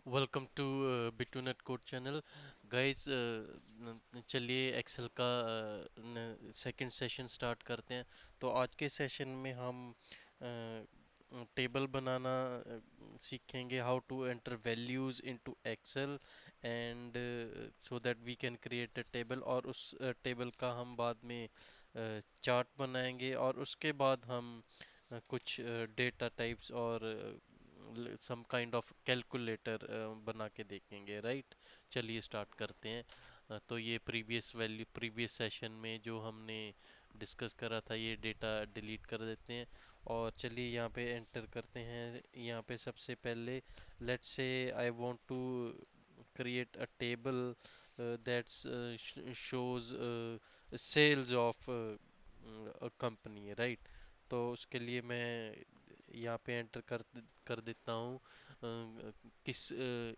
Welcome to बिटूनेट code channel guys. चलिए Excel का सेकंड सेशन स्टार्ट करते हैं। तो आज के सेशन में हम टेबल बनाना सीखेंगे, how to enter values into Excel and so that we can create a table, और उस टेबल का हम बाद में चार्ट बनाएंगे, और उसके बाद हम कुछ डेटा टाइप्स और सम काइंड ऑफ कैलकुलेटर बना के देखेंगे, राइट। चलिए स्टार्ट करते हैं। तो ये प्रीवियस सेशन में जो हमने डिस्कस करा था, ये डेटा डिलीट कर देते हैं। और चलिए यहाँ पे एंटर करते हैं। यहाँ पे सबसे पहले let's say I want to create a table that shows sales of a company, right। तो उसके लिए मैं यहाँ पे एंटर कर देता हूँ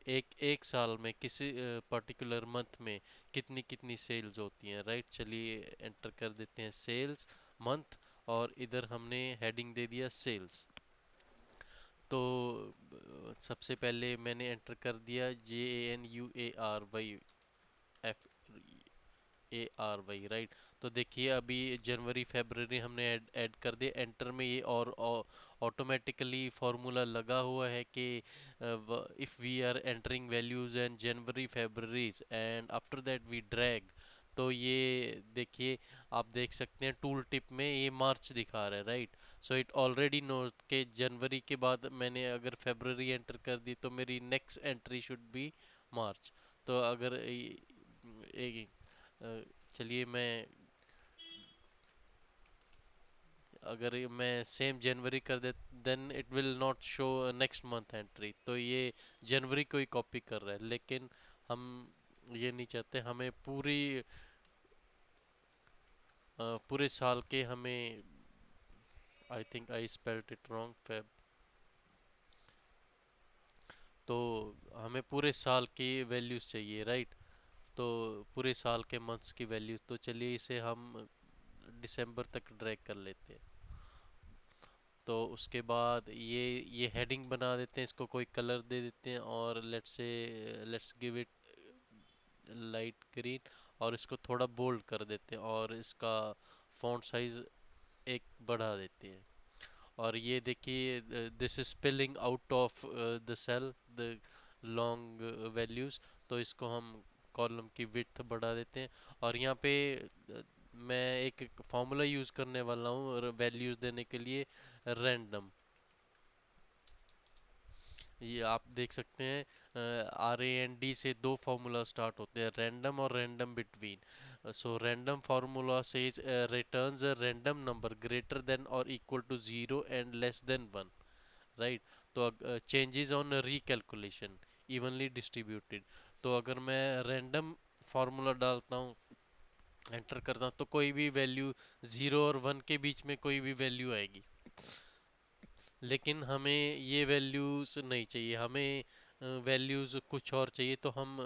एक एक साल में किसी पर्टिकुलर मंथ में कितनी कितनी सेल्स होती हैं, राइट। चलिए एंटर कर देते हैं सेल्स मंथ, और इधर हमने हेडिंग दे दिया सेल्स। तो सबसे पहले मैंने एंटर कर दिया JANUARY FARY, राइट। तो देखिए अभी जनवरी फरवरी हमने ऐड कर दिया एंटर में, ये और ऑटोमेटिकली फॉर्मूला लगा हुआ है कि if we are entering values and January फरवरीज and after that we drag, तो ये देखिए आप देख सकते हैं टूल टिप में ये मार्च दिखा रहा है, right. So it already knows के जनवरी के बाद मैंने अगर फरवरी एंटर कर दी तो मेरी next entry should be March. तो अगर अ, चलिए मैं सेम जनवरी कर दे, then it will not show next month entry. तो ये जनवरी को ही कॉपी कर रहा है, लेकिन हम ये नहीं चाहते। हमें पूरे साल के हमें, I think I spelled it wrong, Feb. तो हमें पूरे साल की वैल्यूज चाहिए, राइट। तो पूरे साल के मंथ्स की वैल्यूज, तो चलिए इसे हम दिसंबर तक ड्रैग कर लेते हैं। तो उसके बाद ये हेडिंग बना देते हैं, इसको कोई कलर दे देते हैं, और let's give it light green, और इसको थोड़ा बोल्ड कर देते हैं, और इसका फॉन्ट साइज एक बढ़ा देते हैं। और ये देखिए this is spilling out of the cell, the long values. तो इसको हम कॉलम की विड्थ बढ़ा देते हैं। और यहाँ पे मैं एक फॉर्मूला यूज करने वाला हूँ वैल्यूज देने के लिए, रैंडम। ये आप देख सकते हैं RAND से दो फार्मूला स्टार्ट होते हैं, रैंडम और random between. So random formula says returns a random number greater than और equal to zero and less than one, right. तो changes on recalculation evenly distributed. तो अगर मैं रैंडम फार्मूला डालता हूँ, एंटर करता हूँ, तो कोई भी वैल्यू जीरो और वन के बीच में कोई भी वैल्यू आएगी। लेकिन हमें ये वैल्यूज नहीं चाहिए, हमें वैल्यूज कुछ और चाहिए। तो हम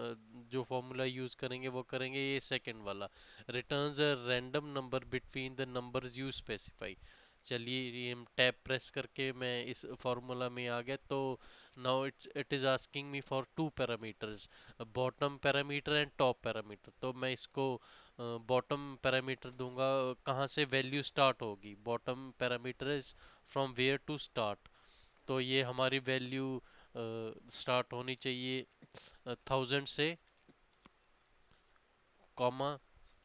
जो फॉर्मूला यूज करेंगे वो करेंगे ये सेकंड वाला, returns a random number between the numbers you specify. चलिए ये हम टैब प्रेस करके मैं इस फार्मूला में आ गया। तो now it is asking me for two parameters, bottom parameter and top parameter. तो मैं इसको बॉटम पैरामीटर दूंगा, कहाँ से वैल्यू स्टार्ट होगी, bottom parameter is from where to start. तो ये हमारी वैल्यू स्टार्ट होनी चाहिए 1000 से, कॉमा,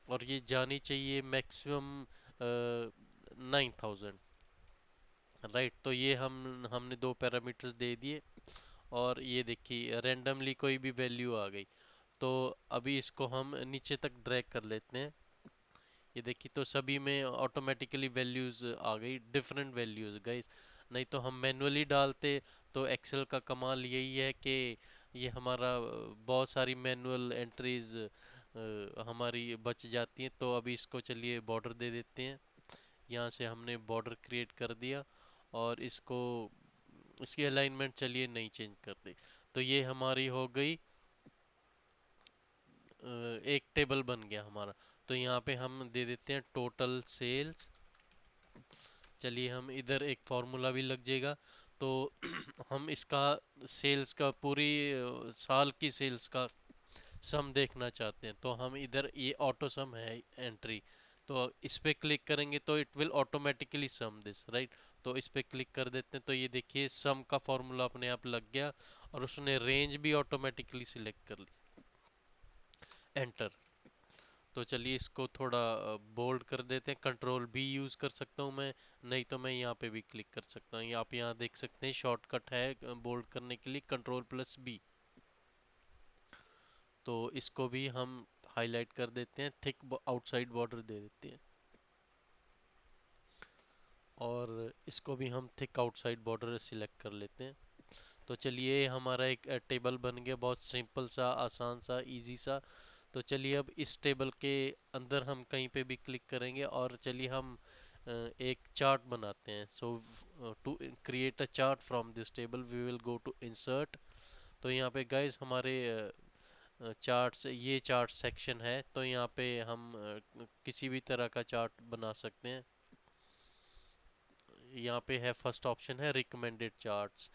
और ये जानी चाहिए मैक्सिमम 9000, राइट। तो ये हमने दो पैरामीटर्स दे दिए, और ये देखिए रैंडमली कोई भी वैल्यू आ गई। तो अभी इसको हम नीचे तक ड्रैग कर लेते हैं। ये देखिए तो सभी में ऑटोमेटिकली वैल्यूज आ गई, डिफरेंट वैल्यूज गाइस। नहीं तो हम मैनुअली डालते। तो एक्सेल का कमाल यही है कि ये हमारा बहुत सारी मैनुअल एंट्रीज हमारी बच जाती हैं। तो अभी इसको चलिए बॉर्डर दे देते हैं। यहाँ से हमने बॉर्डर क्रिएट कर दिया, और इसकी अलाइनमेंट चलिए नहीं चेंज करते। तो ये हमारी हो गई एक टेबल बन गया हमारा। तो यहाँ पे हम दे देते हैं टोटल सेल्स। चलिए हम इधर एक फॉर्मूला भी लग जाएगा। तो हम इसका सेल्स का पूरी साल की सेल्स का सम देखना चाहते हैं, तो हम इधर ये ऑटो सम है एंट्री, तो इस पे क्लिक करेंगे तो it will automatically sum this, right. तो इस पे क्लिक कर देते हैं तो ये देखिए सम का फॉर्मूला अपने आप लग गया, और उसने रेंज भी ऑटोमेटिकली सिलेक्ट कर ली, एंटर। तो चलिए इसको थोड़ा बोल्ड कर देते हैं, कंट्रोल बी यूज कर सकता हूँ मैं, नहीं तो मैं यहाँ पे भी क्लिक कर सकता हूँ। आप यहाँ देख सकते हैं शॉर्टकट है बोल्ड करने के लिए, कंट्रोल प्लस बी। तो इसको भी हम हाईलाइट कर देते हैं, थिक आउटसाइड बॉर्डर दे देते हैं, और इसको भी हम थिक आउटसाइड बॉर्डर सिलेक्ट कर लेते हैं। तो चलिए हमारा एक टेबल बन गया, बहुत सिंपल सा, आसान सा, इजी सा। तो चलिए अब इस टेबल के अंदर हम कहीं पे भी क्लिक करेंगे, और चलिए हम एक चार्ट बनाते हैं। So to create a chart from this table we will go to insert. तो यहाँ पे गाइस हमारे चार्ट्स, ये चार्ट सेक्शन है, तो यहाँ पे हम किसी भी तरह का चार्ट बना सकते हैं। यहाँ पे है फर्स्ट ऑप्शन है recommended charts,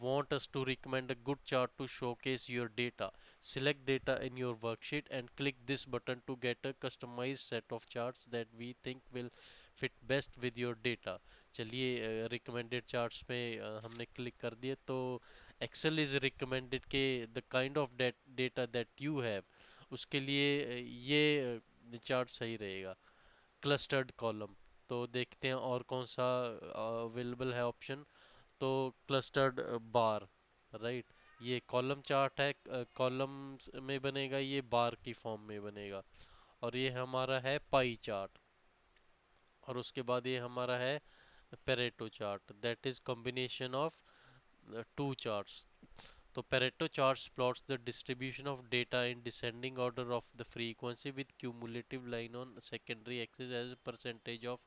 want us to recommend a good chart to showcase your data, select data in your worksheet and click this button to get a customised set of charts that we think will fit best with your data. चलिए recommended charts पे हमने click कर दिया, तो Excel is recommended के the kind of data that you have, उसके लिए ये चार्ट सही रहेगा। क्लस्टर्ड कॉलम, तो देखते हैं और कौन सा अवेलेबल है ऑप्शन। तो क्लस्टर्ड बार, राइट, ये कॉलम चार्ट है, कॉलम्स में बनेगा, ये बार की फॉर्म में बनेगा। और ये हमारा है पाई चार्ट, और उसके बाद ये हमारा है Pareto chart, that is combination of two charts. तो Pareto charts plots the distribution of data in descending order of the frequency with cumulative line on secondary axis as a percentage of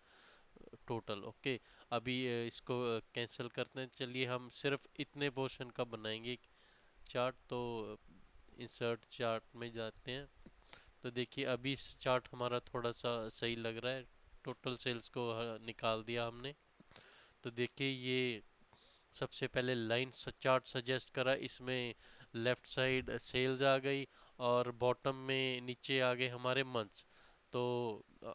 total। Okay, अभी इसको cancel करते हैं, चलिए हम सिर्फ इतने portion का बनाएंगे चार्ट। तो इंसर्ट चार्ट में जाते हैं, तो देखिए अभी इस चार्ट हमारा थोड़ा सा सही लग रहा है, टोटल सेल्स को निकाल दिया हमने। तो देखिए ये सबसे पहले लाइन चार्ट सजेस्ट करा, इसमें लेफ्ट साइड सेल्स आ गई, और बॉटम में नीचे आ गए हमारे मंथ्स। तो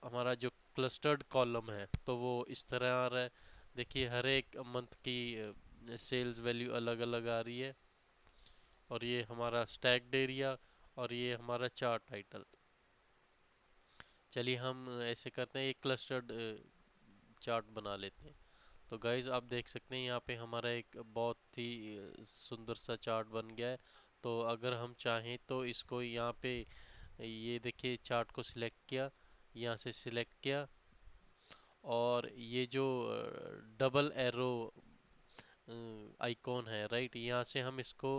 हमारा जो क्लस्टर्ड कॉलम है तो वो इस तरह आ रहा है, देखिए हर एक मंथ की सेल्स वैल्यू अलग अलग आ रही है, और ये हमारा स्टैक्ड एरिया, और ये हमारा चार्ट टाइटल। चलिए हम ऐसे करते हैं, एक क्लस्टर्ड चार्ट बना लेते हैं। तो गाइज आप देख सकते हैं यहाँ पे हमारा एक बहुत ही सुंदर सा चार्ट बन गया है। तो अगर हम चाहें तो इसको यहाँ पे, ये देखिए चार्ट को सिलेक्ट किया, यहाँ से सिलेक्ट किया, और ये जो डबल एरो आइकॉन है, राइट, यहाँ से हम इसको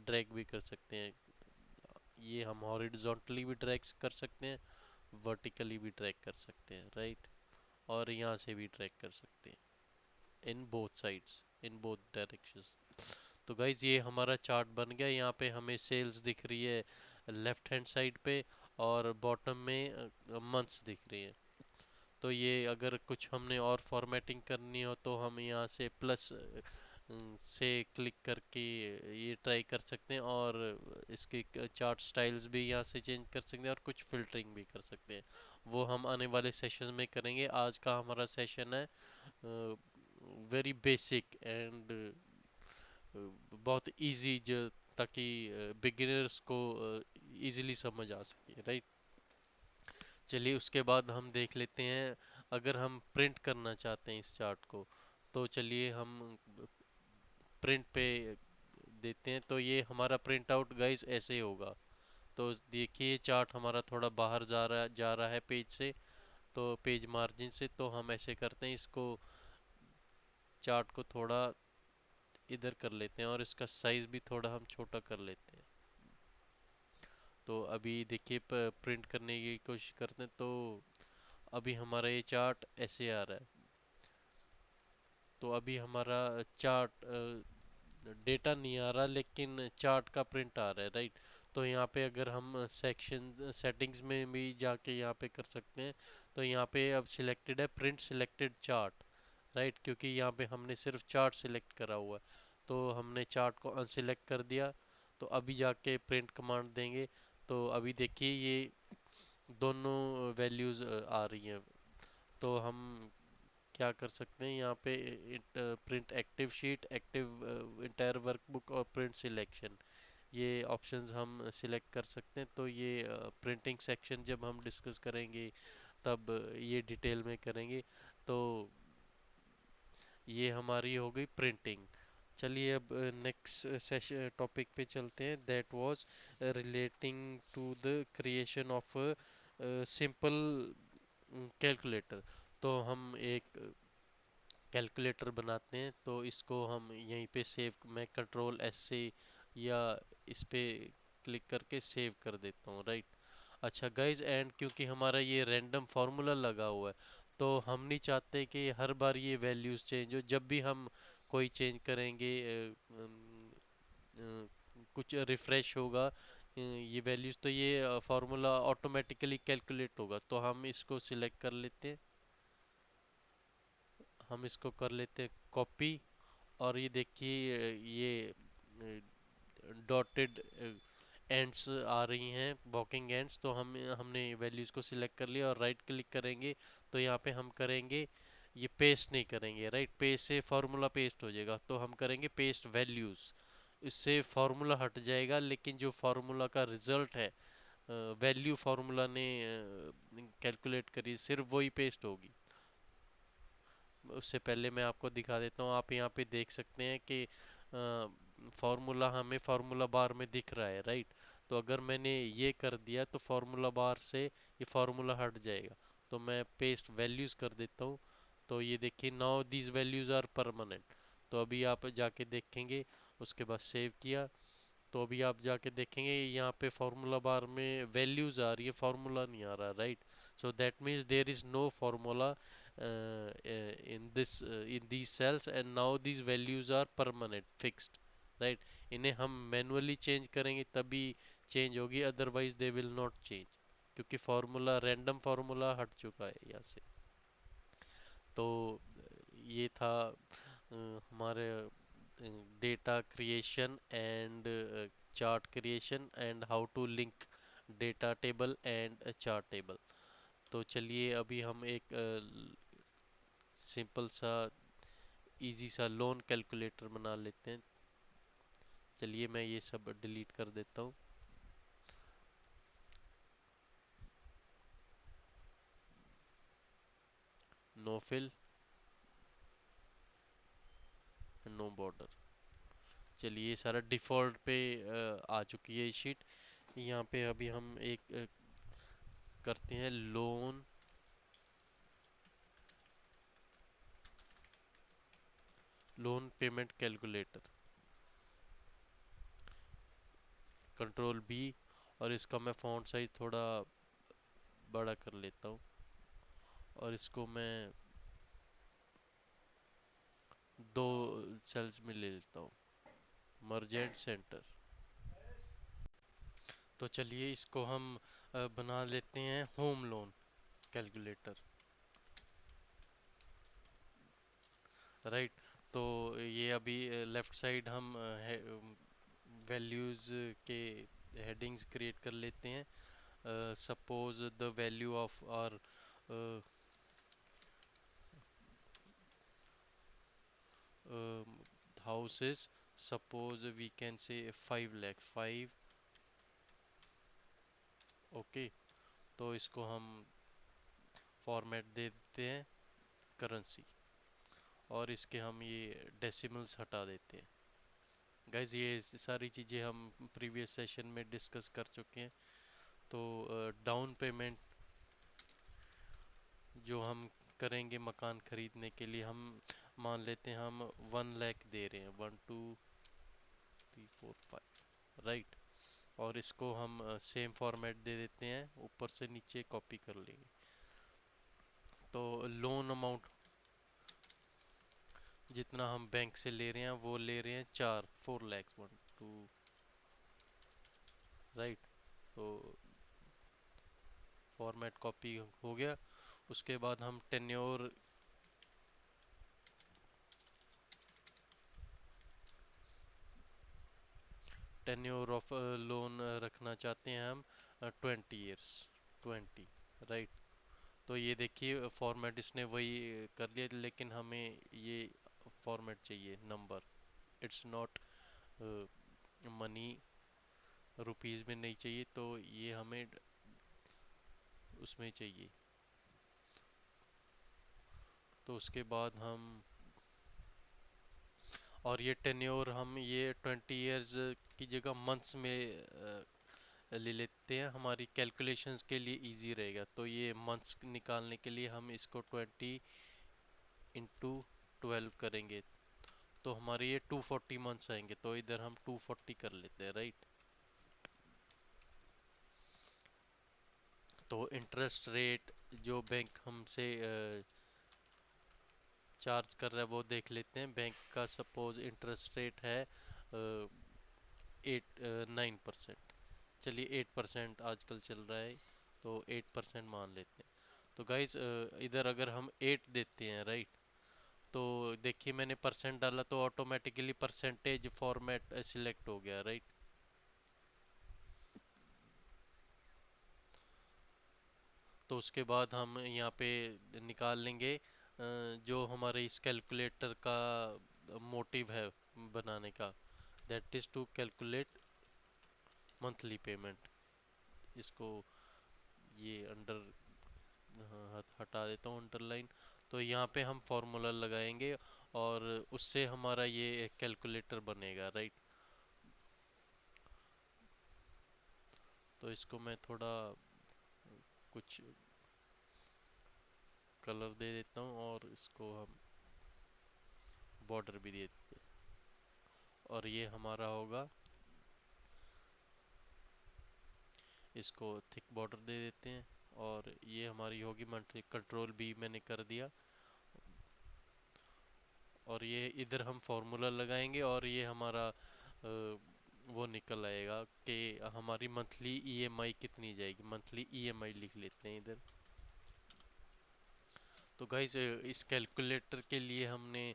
ड्रैग भी कर सकते हैं। ये हम हॉरिजॉन्टली भी ड्रैग कर सकते हैं, वर्टिकली भी ड्रैग कर सकते हैं, राइट, और यहाँ से भी ड्रैग कर सकते हैं, in both sides, in both directions. तो गाइज ये हमारा चार्ट बन गया, यहाँ पे हमें सेल्स दिख रही है लेफ्ट हैंड साइड पे, और बॉटम में मंथ्स दिख रही है। तो ये अगर कुछ हमने और फॉर्मेटिंग करनी हो तो हम यहाँ से प्लस से क्लिक करके ये ट्राई कर सकते हैं, और इसके चार्ट स्टाइल्स भी यहाँ से चेंज कर सकते हैं, और कुछ फिल्टरिंग भी कर सकते हैं। वो हम आने वाले सेशन में करेंगे। आज का हमारा सेशन है वेरी बेसिक एंड बहुत इजी, जो ताकि बिगिनर्स को इजीली समझ आ सके, राइट। चलिए उसके बाद हम देख लेते हैं, अगर हम प्रिंट करना चाहते हैं इस चार्ट को, तो चलिए हम प्रिंट पे देते हैं। तो ये हमारा प्रिंट आउट गाइस ऐसे होगा। तो देखिए चार्ट हमारा थोड़ा बाहर जा रहा है पेज से, तो पेज मार्जिन से, तो हम ऐसे करते हैं, इसको चार्ट को थोड़ा इधर कर लेते हैं, और इसका साइज भी थोड़ा हम छोटा कर लेते हैं। तो अभी देखिए प्रिंट करने की कोशिश करते हैं, तो अभी हमारा ये चार्ट ऐसे आ रहा है। तो अभी हमारा चार्ट डेटा नहीं आ रहा, लेकिन चार्ट का प्रिंट आ रहा है, राइट। तो यहाँ पे अगर हम सेक्शन सेटिंग्स में भी जाके यहाँ पे कर सकते हैं। तो यहाँ पे अब सिलेक्टेड है प्रिंट सिलेक्टेड चार्ट, राइट, क्योंकि यहाँ पे हमने सिर्फ चार्ट सिलेक्ट करा हुआ है, तो हमने चार्ट को अनसिलेक्ट कर दिया। तो अभी जाके प्रिंट कमांड देंगे, तो अभी देखिए ये दोनों वैल्यूज आ रही हैं। तो हम क्या कर सकते हैं यहाँ पे, print active sheet, active entire workbook और प्रिंट सिलेक्शन, ये ऑप्शंस हम सिलेक्ट कर सकते हैं। तो ये प्रिंटिंग सेक्शन जब हम डिस्कस करेंगे तब ये डिटेल में करेंगे। तो ये हमारी हो गई प्रिंटिंग। चलिए अब नेक्स्ट सेशन टॉपिक पे चलते हैं, that was relating to the creation of simple calculator. तो हम एक कैलकुलेटर बनाते हैं, तो इसको हम यहीं पे सेव, मैं कंट्रोल एस से या इस पे क्लिक करके सेव कर देता हूँ, राइट। अच्छा गाइज, एंड क्योंकि हमारा ये रैंडम फार्मूला लगा हुआ है, तो हम नहीं चाहते कि हर बार ये वैल्यूज चेंज हो। जब भी हम कोई चेंज करेंगे, कुछ रिफ्रेश होगा ये वैल्यूज, तो ये फार्मूला ऑटोमेटिकली कैलकुलेट होगा। तो हम इसको सिलेक्ट कर लेते हैं, हम इसको कर लेते हैं कॉपी। और ये देखिए ये डॉटेड एंड्स आ रही हैं, वॉकिंग एंड्स। तो हमने वैल्यूज को सिलेक्ट कर लिया और राइट क्लिक करेंगे। तो यहाँ पे हम करेंगे, ये पेस्ट नहीं करेंगे, राइट, पेस्ट से फार्मूला पेस्ट हो जाएगा। तो हम करेंगे पेस्ट वैल्यूज, इससे फार्मूला हट जाएगा, लेकिन जो फार्मूला का रिजल्ट है, वैल्यू फार्मूला ने कैलकुलेट करी, सिर्फ वही पेस्ट होगी। उससे पहले मैं आपको दिखा देता हूँ, आप यहाँ पे देख सकते हैं कि फार्मूला हमें फार्मूला बार में दिख रहा है, राइट। तो अगर मैंने ये कर दिया तो फार्मूला बार से ये फार्मूला हट जाएगा। तो मैं पेस्ट वैल्यूज कर देता हूँ। तो ये देखिए, now these values are permanent. तो अभी आप जाके देखेंगे, उसके बाद सेव किया, तो अभी आप जाके देखेंगे यहाँ पे फार्मूला बार में वैल्यूज आ रही है, फार्मूला नहीं आ रहा, right. So that means there is no formula in these cells, and now these values are permanent fixed, right। इन्हें हम मैन्युअली चेंज करेंगे तभी चेंज होगी, otherwise they will not change, क्योंकि फार्मूला रैंडम फार्मूला हट चुका है यहाँ से। तो ये था हमारे data creation and chart creation and how to link data table and chart table. तो चलिए अभी हम एक सिंपल सा इजी सा लोन कैलकुलेटर बना लेते हैं। चलिए मैं ये सब डिलीट कर देता हूँ। No fill, no border. चलिए ये सारा डिफ़ॉल्ट पे आ चुकी है शीट। यहाँ पे अभी हम एक करते हैं loan payment calculator, control B. और इसका मैं फ़ॉन्ट साइज थोड़ा बड़ा कर लेता हूँ, और इसको मैं दो सेल्स में ले लेता हूँ, मर्जेंट सेंटर। तो चलिए इसको हम बना लेते हैं होम लोन कैलकुलेटर, राइट। तो ये अभी लेफ्ट साइड हम वैल्यूज के हेडिंग्स क्रिएट कर लेते हैं। Suppose the value of our houses, suppose we can say 5 lakh 5, okay. तो इसको हम फॉर्मेट दे देते हैं करेंसी, और इसके हम ये डेसिमल्स हटा देते हैं। गाइज ये सारी चीज़ें हम प्रीवियस सेशन में डिस्कस कर चुके हैं। तो डाउन पेमेंट जो हम करेंगे मकान खरीदने के लिए, हम मान लेते हैं हम 1 लाख दे रहे हैं, 1 2 3 4 5, राइट। और इसको हम सेम फॉर्मेट दे देते हैं, ऊपर से नीचे कॉपी कर लेंगे। तो लोन अमाउंट जितना हम बैंक से ले रहे हैं वो ले रहे हैं 4 लाख 1 2, राइट। तो फॉर्मेट कॉपी हो गया। उसके बाद हम टेन्योर टेन्योर ऑफ लोन रखना चाहते हैं हम 20 ईयर्स, 20, राइट। तो ये देखिए फॉर्मेट इसने वही कर लिया, लेकिन हमें ये फॉर्मेट चाहिए number, it's not money, rupees में नहीं चाहिए, तो ये हमें उसमें चाहिए। तो उसके बाद हम, और ये टेन्योर हम ये 20 ईयर्स की जगह मंथ्स में ले लेते हैं, हमारी कैलकुलेशंस के लिए इजी रहेगा। तो ये मंथ्स निकालने के लिए हम इसको 20 इंटू 12 करेंगे, तो हमारे ये 240 मंथ्स आएंगे, तो इधर हम 240 कर लेते हैं, राइट। तो इंटरेस्ट रेट जो बैंक हमसे चार्ज कर रहा है वो देख लेते हैं। बैंक का सपोज इंटरेस्ट रेट है 9%, चलिए 8% आजकल चल रहा है, तो 8% मान लेते हैं। तो गाइज इधर अगर हम 8 देते हैं, राइट, तो देखिए मैंने परसेंट डाला तो ऑटोमेटिकली परसेंटेज फॉर्मेट सिलेक्ट हो गया, राइट। तो उसके बाद हम यहाँ पे निकाल लेंगे जो हमारे इस कैलकुलेटर का मोटिव है बनाने का, that is to calculate monthly payment. इसको ये अंडर, हाँ, हटा देता हूँ अंडरलाइन। तो यहाँ पे हम फॉर्मूला लगाएंगे और उससे हमारा ये कैलकुलेटर बनेगा, राइट। तो इसको मैं थोड़ा कुछ कलर दे देता हूँ और इसको हम बॉर्डर भी दे देते हैं, और ये हमारा होगा, इसको थिक बॉर्डर दे देते हैं। और ये हमारी होगी मंथली, कंट्रोल बी मैंने कर दिया। और ये इधर हम फॉर्मूला लगाएंगे और ये हमारा वो निकल आएगा कि हमारी मंथली ईएमआई कितनी जाएगी। मंथली ईएमआई लिख लेते हैं इधर। तो गाइस इस कैलकुलेटर के लिए हमने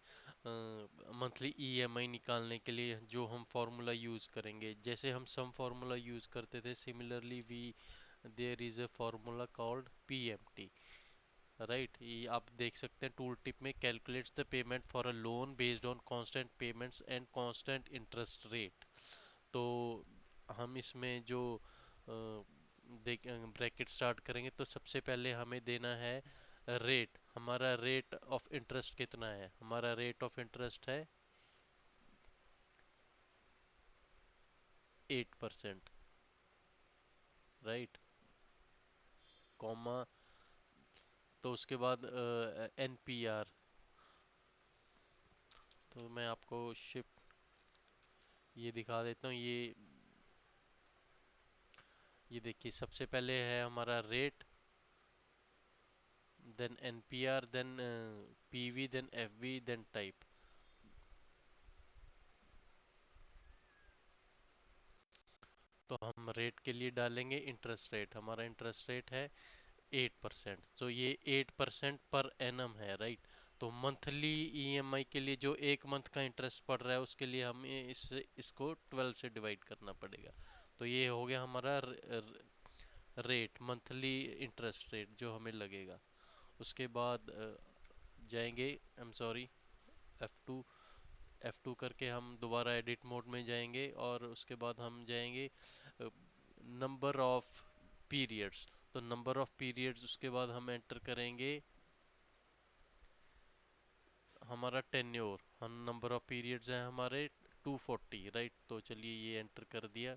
मंथली ईएमआई निकालने के लिए जो हम फार्मूला यूज़ करेंगे, जैसे हम सम फार्मूला यूज़ करते थे, similarly we there is a formula called PMT, right. ये आप देख सकते हैं टूल टिप में, calculates the payment for a loan based on constant payments and constant interest rate. तो हम इसमें जो देख ब्रैकेट स्टार्ट करेंगे, तो सबसे पहले हमें देना है रेट। हमारा रेट ऑफ इंटरेस्ट कितना है? हमारा रेट ऑफ इंटरेस्ट है 8%, राइट, कॉमा। तो उसके बाद एनपीआर, तो मैं आपको शिफ्ट ये दिखा देता हूँ। ये देखिए सबसे पहले है हमारा rate, then NPR, then PV, then FV, then type. तो हम रेट के लिए डालेंगे इंटरेस्ट रेट, हमारा इंटरेस्ट रेट है 8%, तो ये 8% पर एनम है, राइट। तो मंथली ईएमआई के लिए जो एक मंथ का इंटरेस्ट पड़ रहा है उसके लिए हमें इसको 12 से डिवाइड करना पड़ेगा। तो ये हो गया हमारा रेट, मंथली इंटरेस्ट रेट जो हमें लगेगा। उसके बाद जाएंगे, I am sorry, F2, F2 करके हम दोबारा एडिट मोड में जाएंगे और उसके बाद हम जाएंगे नंबर ऑफ पीरियड्स। तो नंबर ऑफ पीरियड्स उसके बाद हम एंटर करेंगे हमारा टेन्योर। हम नंबर ऑफ पीरियड्स हैं हमारे 240, राइट। तो चलिए ये एंटर कर दिया।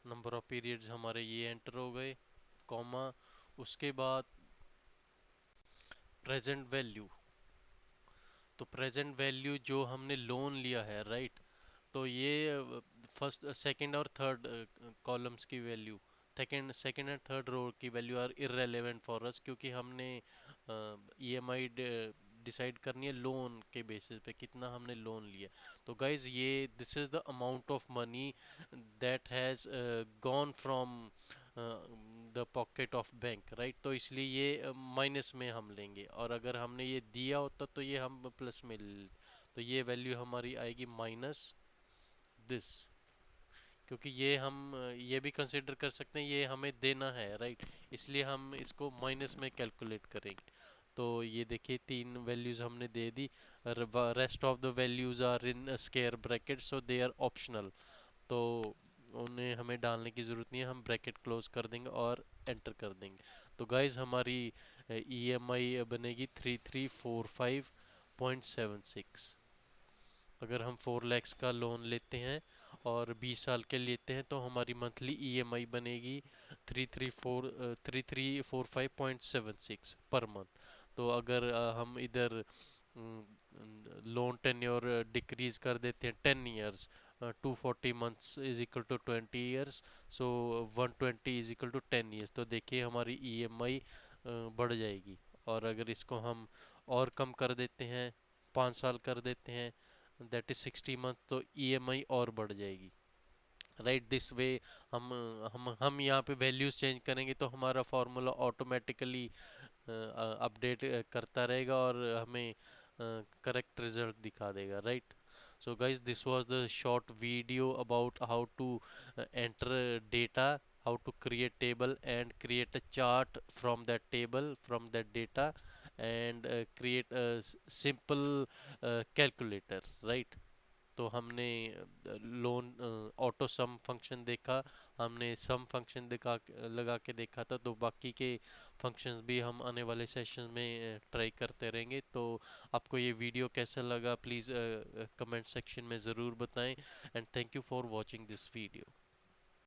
नंबर ऑफ पीरियड्स हमारे ये एंटर हो गए, कॉमा। उसके बाद प्रेजेंट वैल्यू, तो प्रेजेंट वैल्यू जो हमने लोन लिया है, राइट। तो ये फर्स्ट, सेकंड और थर्ड कॉलम्स की value, second second and third row की value are irrelevant for us, क्योंकि हमने ईएमआई डिसाइड करनी है लोन के बेसिस पे, कितना हमने लोन लिया। तो गाइज ये this is the amount of money that has gone from the pocket of bank, right. तो इसलिए ये माइनस में हम लेंगे, और अगर हमने ये दिया होता तो ये हम प्लस में तो ये वैल्यू हमारी आएगी माइनस दिस, क्योंकि ये हम ये भी कंसिडर कर सकते हैं ये हमें देना है, राइट। इसलिए हम इसको माइनस में कैलकुलेट करेंगे। तो ये देखिए तीन वैल्यूज हमने दे दी। Rest of the values are in square bracket, so they are optional. तो उन्हें हमें डालने की ज़रूरत नहीं है, हम ब्रैकेट क्लोज कर देंगे और एंटर कर देंगे। तो गाइज हमारी ईएमआई बनेगी 3345.76। अगर हम 4 lakhs का लोन लेते हैं और 20 साल के लेते हैं तो हमारी मंथली ईएमआई बनेगी 3345.76 पर मंथ। तो अगर हम इधर लोन टेन्योर डिक्रीज कर देते हैं 10 years, 240 months is equal to 20 years, so 120 is equal to 10 years। तो देखिए हमारी ईएमआई बढ़ जाएगी। और अगर इसको हम और कम कर देते हैं, 5 साल कर देते हैं, दैट इज 60 month, तो ईएमआई और बढ़ जाएगी, राइट। दिस वे हम यहाँ पे वैल्यूज चेंज करेंगे तो हमारा फॉर्मूला ऑटोमेटिकली अपडेट करता रहेगा और हमें करेक्ट रिजल्ट दिखा देगा, right. So guys, this was the short video about how to enter data, how to create table and create a chart from that table, from that data, and create a simple calculator, right। तो हमने loan auto सम function देखा, हमने सम function लगा के देखा था। तो बाकी के फंक्शंस भी हम आने वाले सेशन में ट्राई करते रहेंगे। तो आपको ये वीडियो कैसा लगा प्लीज़ कमेंट सेक्शन में ज़रूर बताएं, and thank you for watching this video.